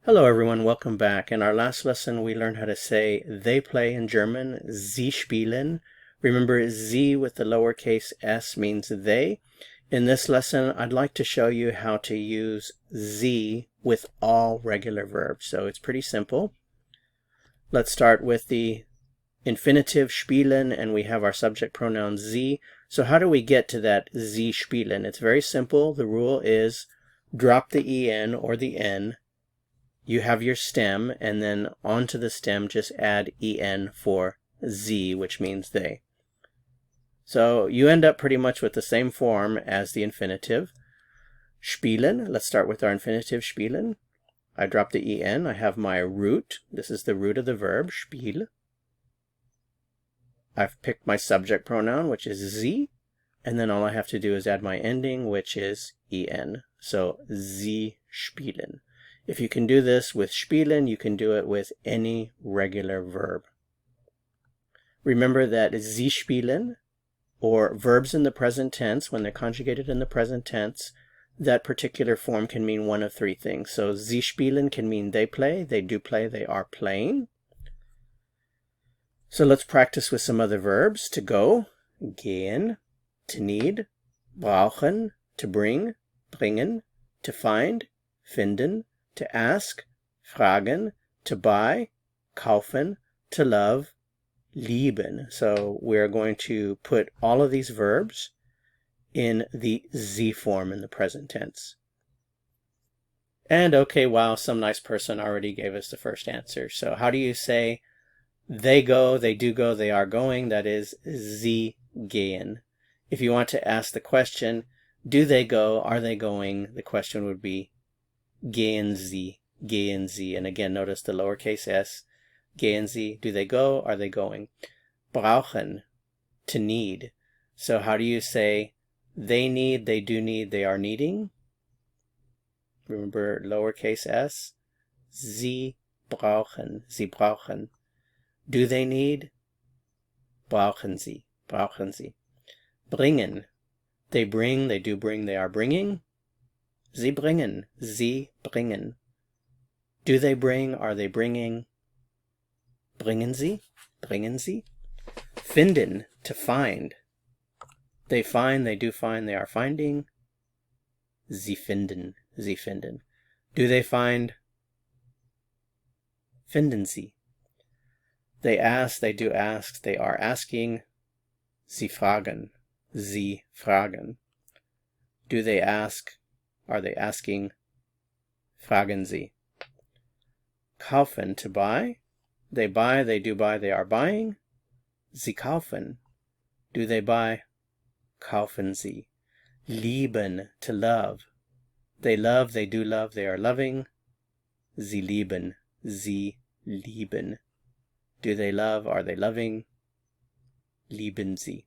Hello everyone, welcome back. In our last lesson we learned how to say they play in German, sie spielen. Remember, sie with the lowercase s means they. In this lesson I'd like to show you how to use sie with all regular verbs. So it's pretty simple. Let's start with the infinitive spielen, and we have our subject pronoun sie. So how do we get to that sie spielen? It's very simple. The rule is drop the en or the n. You have your stem, and then onto the stem just add en for sie, which means they. So you end up pretty much with the same form as the infinitive. Spielen, let's start with our infinitive spielen. I drop the en, I have my root. This is the root of the verb, spiel. I've picked my subject pronoun, which is sie, and then all I have to do is add my ending, which is en. So sie spielen. If you can do this with spielen, you can do it with any regular verb. Remember that sie spielen, or verbs in the present tense, when they're conjugated in the present tense, that particular form can mean one of three things. So sie spielen can mean they play, they do play, they are playing. So let's practice with some other verbs. To go, gehen, to need, brauchen, to bring, bringen, to find, finden, to ask, fragen, to buy, kaufen, to love, lieben. So we're going to put all of these verbs in the sie form in the present tense. And okay, wow, some nice person already gave us the first answer. So how do you say they go, they do go, they are going? That is sie gehen. If you want to ask the question, do they go, are they going? The question would be gehen sie, gehen sie. And again, notice the lowercase s. Gehen sie, do they go, are they going? Brauchen, to need. So how do you say they need, they do need, they are needing? Remember lowercase s. Sie brauchen, sie brauchen. Do they need? Brauchen sie, brauchen sie. Bringen, they bring, they do bring, they are bringing. Sie bringen, sie bringen. Do they bring, are they bringing? Bringen sie, bringen sie. Finden, to find. They find, they do find, they are finding. Sie finden, sie finden. Do they find? Finden sie. They ask, they do ask, they are asking. Sie fragen, sie fragen. Do they ask? Are they asking? Fragen sie. Kaufen, to buy. They buy, they do buy, they are buying. Sie kaufen. Do they buy? Kaufen sie. Lieben, to love. They love, they do love, they are loving. Sie lieben, sie lieben. Do they love, are they loving? Lieben sie,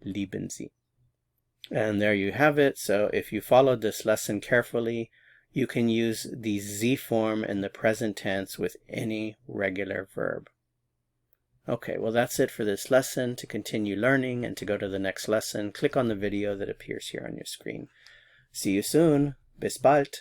lieben sie. And there you have it. So if you followed this lesson carefully, you can use the sie form in the present tense with any regular verb. Okay, well that's it for this lesson. To continue learning and to go to the next lesson, click on the video that appears here on your screen. See you soon. Bis bald.